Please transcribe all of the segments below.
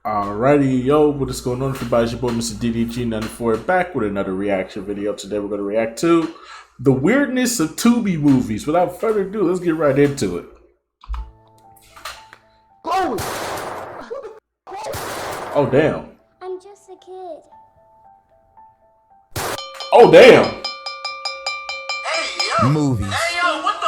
Alrighty, yo, what is going on, everybody? It's your boy, Mr. DDG94, back with another reaction video. Today we're going to react to the weirdness of Tubi movies. Without further ado, let's get right into it. Chloe! Oh, damn. I'm just a kid. Oh, damn. Movies.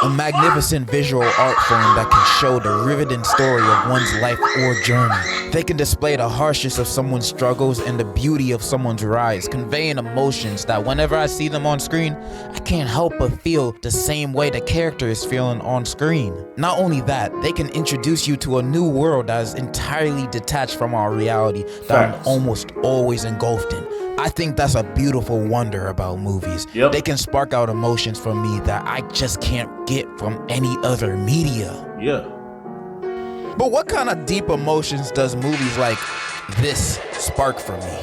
A magnificent visual art form that can show the riveting story of one's life or journey. They can display the harshness of someone's struggles and the beauty of someone's rise, conveying emotions that whenever I see them on screen, I can't help but feel the same way the character is feeling on screen. Not only that, they can introduce you to a new world that is entirely detached from our reality that I'm almost always engulfed in. I think that's a beautiful wonder about movies. Yep. They can spark out emotions from me that I just can't get from any other media. Yeah. But what kind of deep emotions does movies like this spark for me?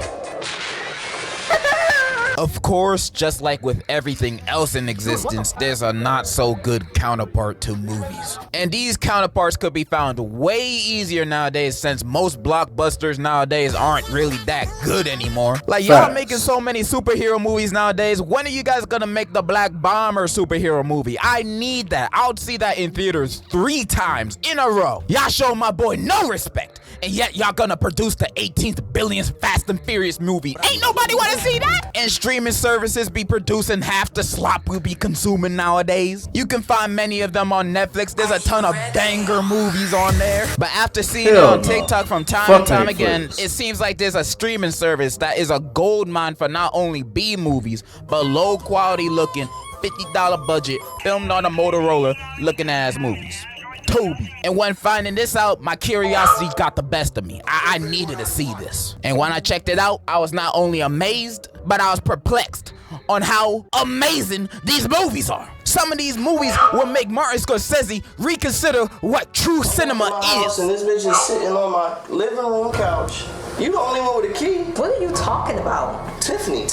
Of course, just like with everything else in existence, there's a not so good counterpart to movies. And these counterparts could be found way easier nowadays since most blockbusters nowadays aren't really that good anymore. Like y'all making so many superhero movies nowadays, when are you guys gonna make the Black Bomber superhero movie? I need that. I'll see that in theaters 3 times in a row. Y'all show my boy no respect. And yet y'all gonna produce the 18th billionth Fast and Furious movie. Ain't nobody wanna see that? And streaming services be producing half the slop we be consuming nowadays. You can find many of them on Netflix. There's a ton of banger movies on there. But after seeing it on TikTok from time and time again, it seems like there's a streaming service that is a gold mine for not only B movies, but low quality looking, $50 budget, filmed on a Motorola looking ass movies. Tubi. And when finding this out, my curiosity got the best of me. I needed to see this. And when I checked it out, I was not only amazed, but I was perplexed on how amazing these movies are. Some of these movies will make Martin Scorsese reconsider what true cinema is. And this bitch is sitting on my living room couch. You the only one with a key. What are you talking about? Tiffany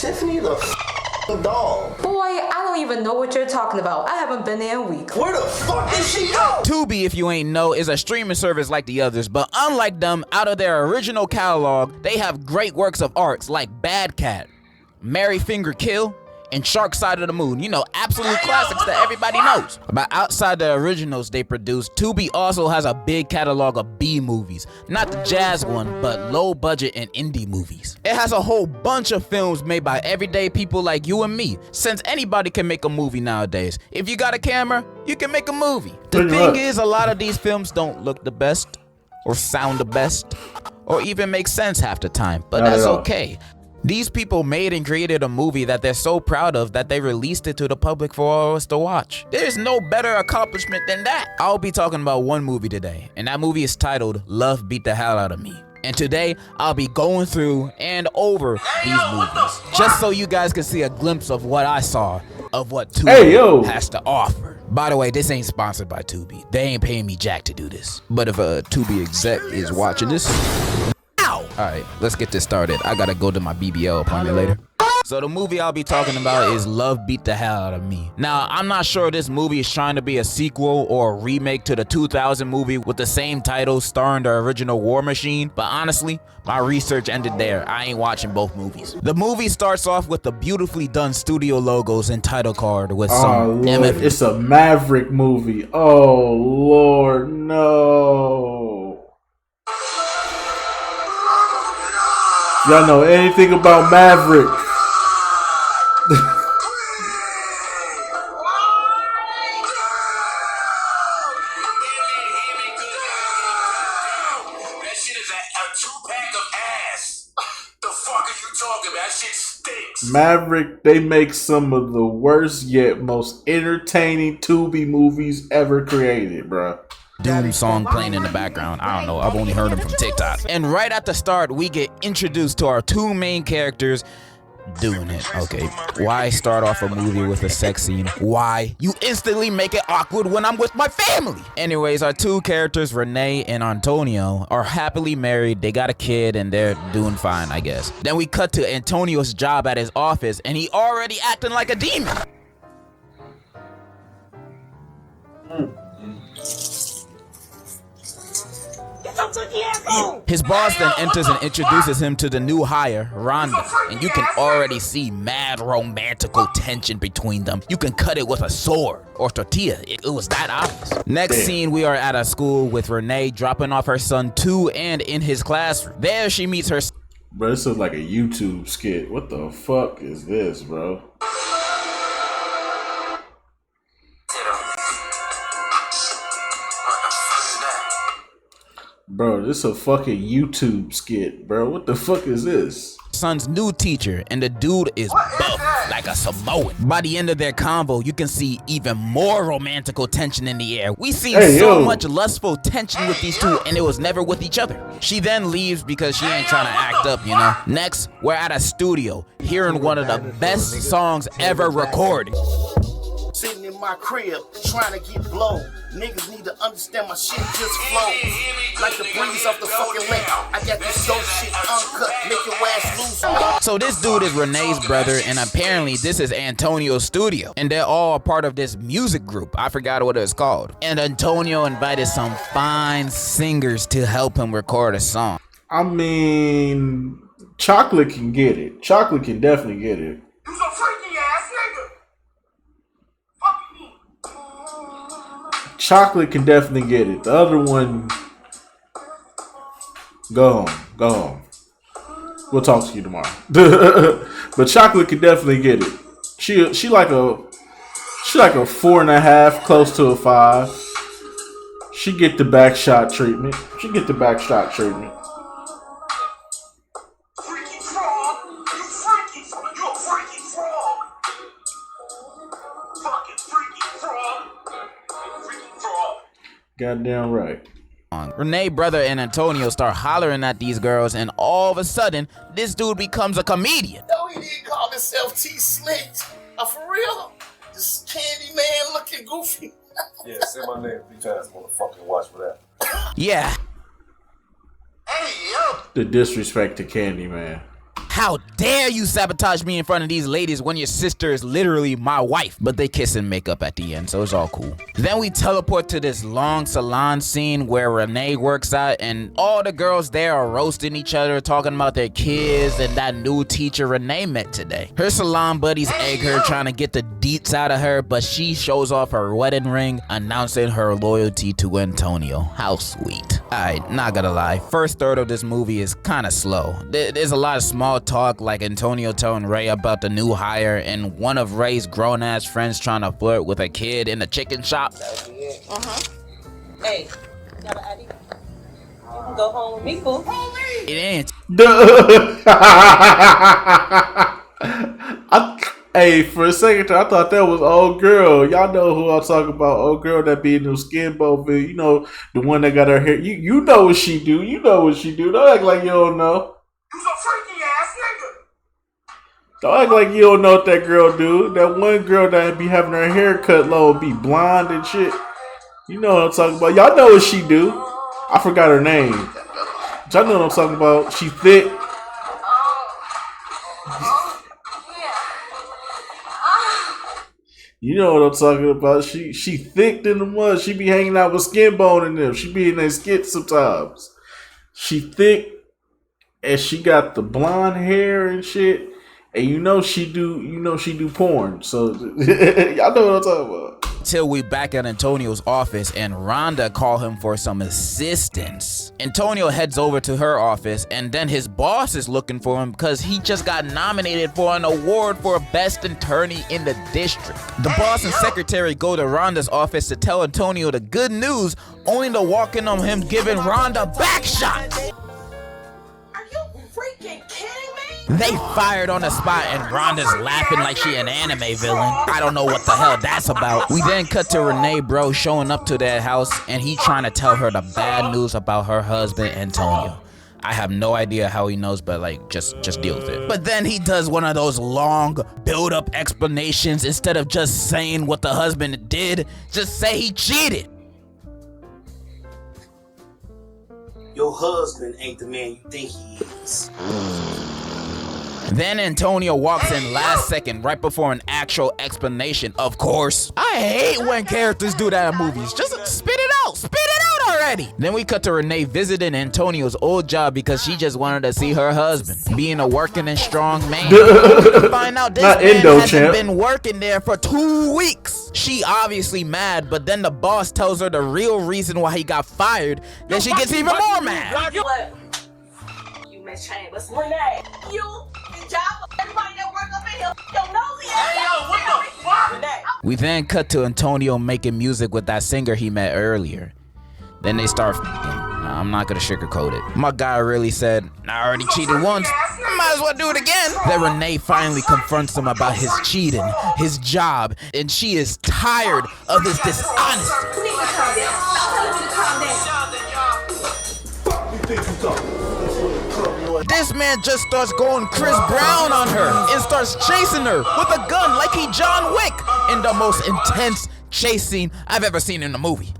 the doll. Boy, I don't even know what you're talking about. I haven't been there in a week. Where the fuck did she go? Tubi, if you ain't know, is a streaming service like the others, but unlike them, out of their original catalog, they have great works of arts like Bad Cat, Mary Finger Kill, and Shark Side of the Moon. You know, absolute classics that everybody knows. But outside the originals they produce, Tubi also has a big catalog of B movies. Not the jazz one, but low budget and indie movies. It has a whole bunch of films made by everyday people like you and me, since anybody can make a movie nowadays. If you got a camera, you can make a movie. The thing is, a lot of these films don't look the best, or sound the best, or even make sense half the time, but that's okay. These people made and created a movie that they're so proud of that they released it to the public for all of us to watch. There's no better accomplishment than that. I'll be talking about one movie today, and that movie is titled Love Beat the Hell Out of Me. And today, I'll be going through and over these movies, just so you guys can see a glimpse of what I saw, of what Tubi has to offer. By the way, this ain't sponsored by Tubi. They ain't paying me jack to do this. But if a Tubi exec is watching this, alright, let's get this started. I gotta go to my BBL appointment later. So the movie I'll be talking about is Love Beat the Hell Out of Me. Now, I'm not sure this movie is trying to be a sequel or a remake to the 2000 movie with the same title starring the original War Machine, but honestly, my research ended there. I ain't watching both movies. The movie starts off with the beautifully done studio logos and title card with some Lord, it's a Maverick movie. Oh, Lord, no. Y'all know anything about Maverick? That shit is a 2-pack of ass. The fuck are you talking about? That shit stinks. Maverick, they make some of the worst yet most entertaining Tubi movies ever created, bruh. Doom song playing in the background. I don't know, I've only heard him from TikTok. And right at the start, we get introduced to our 2 main characters doing it. Okay, why start off a movie with a sex scene? Why? You instantly make it awkward when I'm with my family. Anyways, our 2 characters, Renee and Antonio, are happily married. They got a kid and they're doing fine, I guess. Then we cut to Antonio's job at his office and he already acting like a demon. His boss then enters and introduces him to the new hire, Rhonda, and you can already see mad romantical tension between them. You can cut it with a sword or tortilla. It was that obvious. Next scene, we are at a school with Renee dropping off her son to and in his classroom. There she meets her. Bro, this is like a YouTube skit. What the fuck is this, bro? Bro, this is a fucking YouTube skit, bro. What the fuck is this? Son's new teacher, and the dude is buff like a Samoan. By the end of their convo, you can see even more romantical tension in the air. We see so much lustful tension with these two, and it was never with each other. She then leaves because she ain't trying to act up, you know. Next, we're at a studio, hearing one of the best songs ever recorded. Sitting in my crib, trying to get blown. Niggas need to understand my shit just flows. Like the breeze off the fucking lake. I got this dope shit uncut, make your ass lose. So this dude is Renee's brother, and apparently this is Antonio's studio. And they're all a part of this music group. I forgot what it's called. And Antonio invited some fine singers to help him record a song. I mean, Chocolate can get it. Chocolate can definitely get it. You some freaky ass nigga. Chocolate can definitely get it. The other one, go home. We'll talk to you tomorrow. But Chocolate can definitely get it. She like a 4.5, close to a 5. She get the back shot treatment. Freaky frog. You freaky frog. You a freaky frog. Fucking freaky frog. Freaky frog. Goddamn right. Renee, brother, and Antonio start hollering at these girls, and all of a sudden, this dude becomes a comedian. No, he didn't call himself T-Slick. For real? This candy man looking goofy. Yeah, say my name 3 times, motherfucking watch for that. Yeah. Hey, yo. The disrespect to Candyman. How dare you sabotage me in front of these ladies when your sister is literally my wife? But they kiss and make up at the end, so it's all cool. Then we teleport to this long salon scene where Renee works out, and all the girls there are roasting each other, talking about their kids and that new teacher Renee met today. Her salon buddies egg her, trying to get the deets out of her, but she shows off her wedding ring, announcing her loyalty to Antonio. How sweet. Alright, not gonna lie, first third of this movie is kinda slow. There's a lot of small talk, like Antonio telling Ray about the new hire and one of Ray's grown-ass friends trying to flirt with a kid in the chicken shop. Hey, got an ID? You can go home with me, fool. It ain't. Hey, for a second, I thought that was old girl. Y'all know who I'm talking about. Old girl that be in them skin bowl video. You know, the one that got her hair. You know what she do. Don't act like you don't know. You some freaky ass nigga. Don't act like you don't know what that girl do. That one girl that be having her hair cut low, be blonde and shit. You know what I'm talking about. Y'all know what she do. I forgot her name. Y'all know what I'm talking about. She thick. You know what I'm talking about. She thick in the mud. She be hanging out with Skin Bone in them. She be in their skits sometimes. She thick, and she got the blonde hair and shit. And you know she do porn. So y'all know what I'm talking about. Till we back at Antonio's office and Rhonda call him for some assistance. Antonio heads over to her office, and then his boss is looking for him because he just got nominated for an award for best attorney in the district. The boss and secretary go to Rhonda's office to tell Antonio the good news, only to walk in on him giving Rhonda back shots. Are you freaking kidding me? They fired on the spot, and Rhonda's laughing like she an anime villain. I don't know what the hell that's about. We then cut to Renee bro showing up to their house, and he trying to tell her the bad news about her husband Antonio. I have no idea how he knows, but like just deal with it. But then he does one of those long build-up explanations. Instead of just saying what the husband did, just say he cheated. Your husband ain't the man you think he is. Then Antonio walks in last second, right before an actual explanation, of course. I hate when characters do that in movies. Just spit it out already. already. Then we cut to Renee visiting Antonio's old job because she just wanted to see her husband, being a working and strong man. To find out this man hasn't been working there for 2 weeks. She obviously mad, but then the boss tells her the real reason why he got fired. Then she gets even more mad. What? You Miss Chambers. Renee. You, the job, everybody that work up in here, don't know the ass. Hey, yo, what the fuck? Renee. We then cut to Antonio making music with that singer he met earlier. Then they start Nah, I'm not gonna sugarcoat it. My guy really said, I already cheated once, I might as well do it again. Then Renee finally confronts him about his cheating, his job, and she is tired of his dishonesty. You need to calm down. Stop telling me to calm down. This man just starts going Chris Brown on her and starts chasing her with a gun like he John Wick in the most intense chase scene I've ever seen in a movie.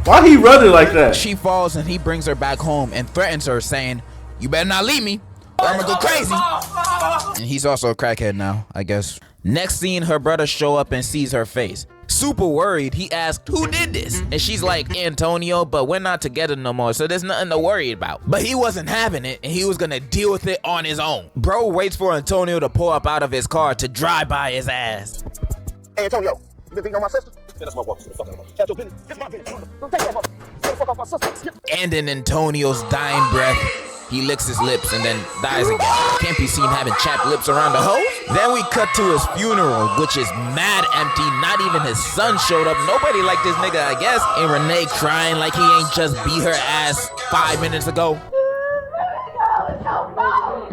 Why he running like that? She falls and he brings her back home and threatens her, saying, you better not leave me or I'm gonna go crazy. And he's also a crackhead now, I guess. Next scene, her brother show up and sees her face. Super worried, he asked, who did this? And she's like, Antonio, but we're not together no more, so there's nothing to worry about. But he wasn't having it, and he was gonna deal with it on his own. Bro waits for Antonio to pull up out of his car to drive by his ass. Hey, Antonio, you been beating on my sister? Yeah, that's my wife. That's your business. It's my business. Don't take that mother. Get the fuck off my sister. And in Antonio's dying breath, he licks his lips and then dies again. Can't be seen having chapped lips around the hoe. Then we cut to his funeral, which is mad empty. Not even his son showed up. Nobody liked this nigga, I guess. And Renee crying like he ain't just beat her ass 5 minutes ago.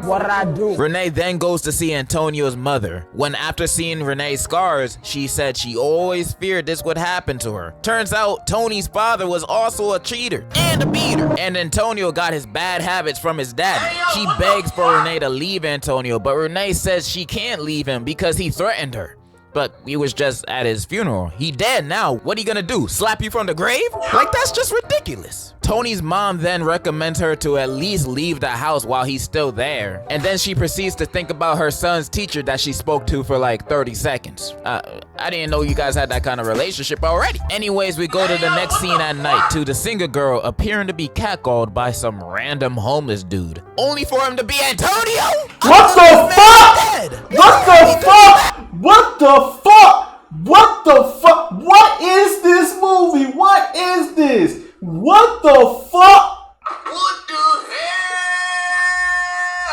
What did I do? Renee then goes to see Antonio's mother, when after seeing Renee's scars, she said she always feared this would happen to her. Turns out Tony's father was also a cheater and a beater, and Antonio got his bad habits from his dad. She begs for Renee to leave Antonio, but Renee says she can't leave him because he threatened her. But he was just at his funeral. He dead now. What are you gonna do? Slap you from the grave? Like, that's just ridiculous. Tony's mom then recommends her to at least leave the house while he's still there. And then she proceeds to think about her son's teacher that she spoke to for like 30 seconds. I didn't know you guys had that kind of relationship already. Anyways, we go to the next scene at night to the singer girl appearing to be catcalled by some random homeless dude. Only for him to be Antonio? What the fuck? What the fuck? What the fuck? What the fuck? What is this movie? What is this? What the fuck? What the hell?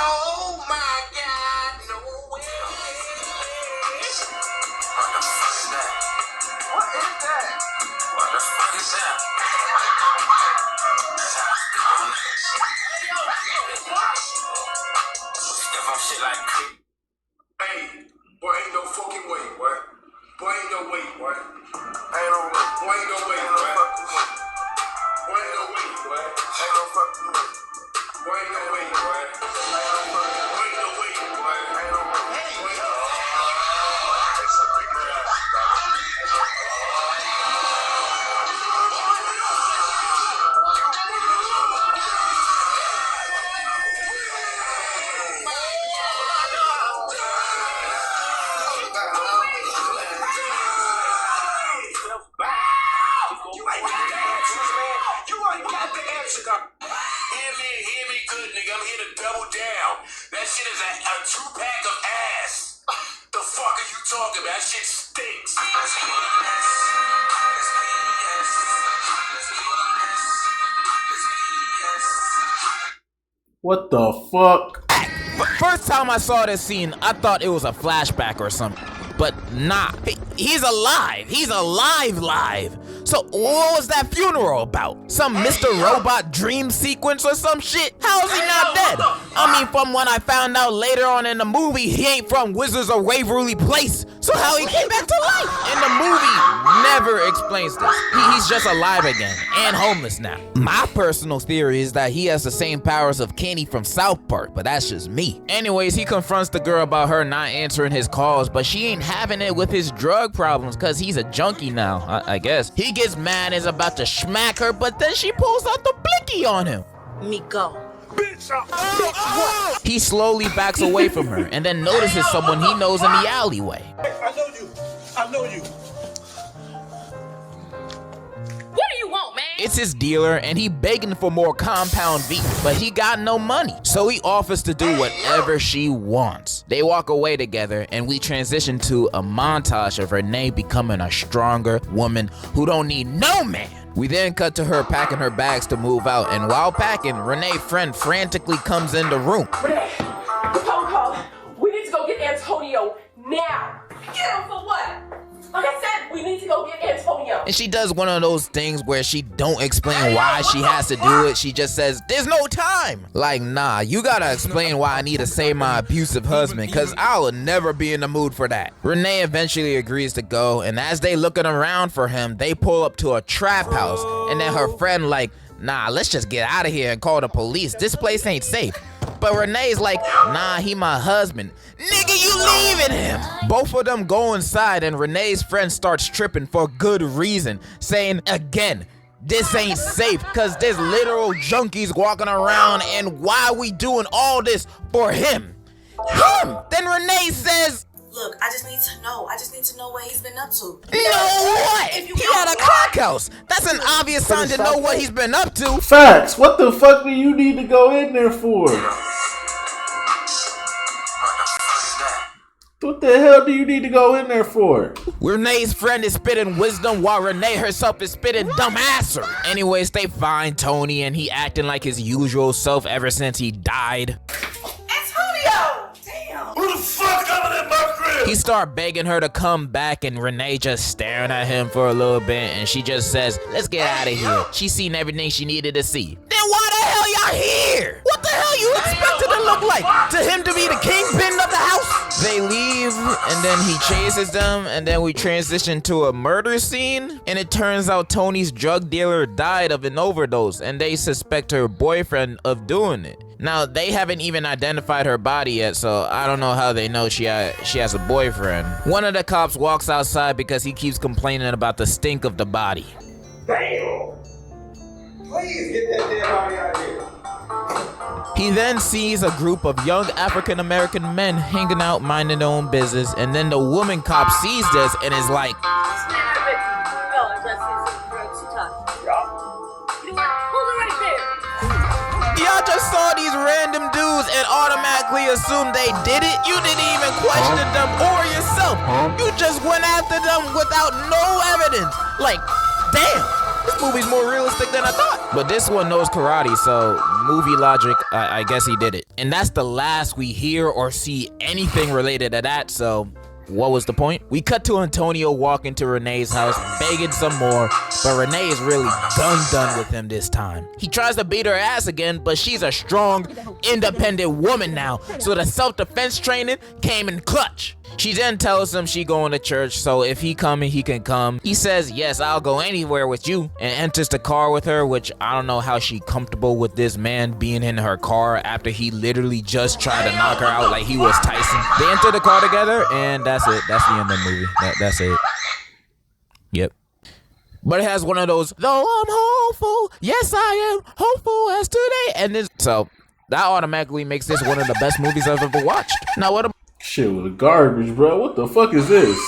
Oh my God, no way. What the fuck is that? What is that? What the fuck is that? Step on shit like creep. Hey, boy, ain't no fucking way, boy. Boy, ain't no way, boy. Ain't no way. Boy, ain't no way, boy. Boy, ain't no way, boy. Ain't no fucking way. Boy, ain't no way, boy. Boy, ain't no way, boy. Ain't no way. Hear me good, nigga. I'm here to double down. That shit is a 2-pack of ass. The fuck are you talking about? That shit stinks. What the fuck? First time I saw this scene, I thought it was a flashback or something. But nah, he's alive. He's alive. So what was that funeral about? Some Mr. Robot dream sequence or some shit? How is he not dead? I mean, from what I found out later on in the movie, he ain't from Wizards of Waverly Place. So how he came back to life? And the movie never explains this. He's just alive again and homeless now. My personal theory is that he has the same powers of Kenny from South Park, but that's just me. Anyways, he confronts the girl about her not answering his calls, but she ain't having it with his drug problems because he's a junkie now, I guess. He gets mad and is about to smack her, but then she pulls out the blicky on him. Me go. He slowly backs away from her and then notices someone he knows in the alleyway. I know you. What do you want, man? It's his dealer and he begging for more compound V, but he got no money. So he offers to do whatever she wants. They walk away together and we transition to a montage of Renee becoming a stronger woman who don't need no man. We then cut to her packing her bags to move out, and while packing, Renee's friend frantically comes in the room. Renee, the phone call. We need to go get Antonio now. Get him for what? Like I said, we need to go get Antonio. And she does one of those things where she don't explain why she has to do it. She just says, there's no time. Like, nah, you gotta explain why I need to save my abusive husband, cause I will never be in the mood for that. Renee eventually agrees to go, and as they looking around for him, they pull up to a trap house, and then her friend like, nah, let's just get out of here and call the police. This place ain't safe. But Renee's like, nah, he my husband. Nigga, you leaving him. Both of them go inside and Renee's friend starts tripping for good reason, saying again, this ain't safe because there's literal junkies walking around, and why we doing all this for him? Then Renee says, look, I just need to know. I just need to know what he's been up to. know what? He had a crack house. That's an obvious sign to know what he's been up to. Facts. What the fuck do you need to go in there for? What the hell do you need to go in there for? Renee's friend is spitting wisdom while Renee herself is spitting dumbasser. Anyways, they find Tony and he acting like his usual self ever since he died. Antonio! Damn! Who the fuck coming in my crib? He start begging her to come back and Renee just staring at him for a little bit and she just says, let's get out of here. She's seen everything she needed to see. Then why the hell y'all here? What the hell you expect it to look like? To him to be the kingpin of the house? They leave and then he chases them and then we transition to a murder scene and it turns out Tony's drug dealer died of an overdose and they suspect her boyfriend of doing it. Now, they haven't even identified her body yet, so I don't know how they know she has a boyfriend. One of the cops walks outside because he keeps complaining about the stink of the body. Damn! Please get that dead body out of here. He then sees a group of young African-American men hanging out minding their own business, and then the woman cop sees this and is like, y'all just saw these random dudes and automatically assumed they did it? You didn't even question them or yourself. You just went after them without no evidence. Like, damn. This movie's more realistic than I thought. But this one knows karate, so movie logic, I guess he did it. And that's the last we hear or see anything related to that, so what was the point? We cut to Antonio walking to Renee's house, begging some more, but Renee is really done with him this time. He tries to beat her ass again, but she's a strong, independent woman now, so the self-defense training came in clutch. She then tells him she going to church, so if he coming, he can come. He says, yes, I'll go anywhere with you, and enters the car with her, which I don't know how she comfortable with this man being in her car after he literally just tried to knock her out like he was Tyson. They enter the car together, and that's it. That's the end of the movie. That's it. Yep. But it has one of those, though I'm hopeful, yes I am hopeful as today, and this, so that automatically makes this one of the best movies I've ever watched. Now what? Shit was garbage, bro. What the fuck is this? Hear me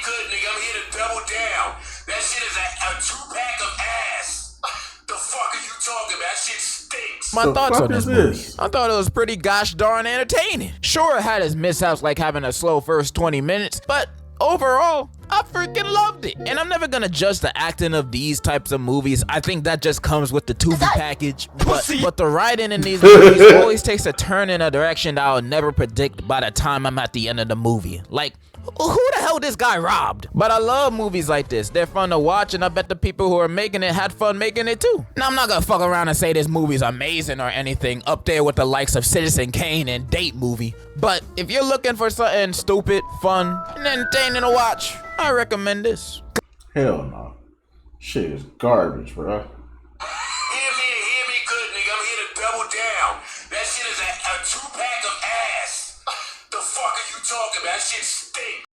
good, nigga. I'm here to double down. That shit is a 2-pack of ass. The fuck are you talking about? That shit stinks. My thoughts on this movie. This? I thought it was pretty gosh darn entertaining. Sure, it had its mishaps like having a slow first 20 minutes, but overall, I freaking loved it. And I'm never gonna judge the acting of these types of movies. I think that just comes with the Tubi package. But the writing in these movies always takes a turn in a direction that I'll never predict by the time I'm at the end of the movie. Like, who the hell this guy robbed? But I love movies like this. They're fun to watch, and I bet the people who are making it had fun making it too. Now, I'm not gonna fuck around and say this movie's amazing or anything, up there with the likes of Citizen Kane and Date movie. But if you're looking for something stupid, fun, and entertaining to watch, I recommend this. Hell no. Shit is garbage, bro. Hear me good, nigga. I'm here to double down. That shit is a 2-pack of ass. The fuck are you talking about? That shit stinks.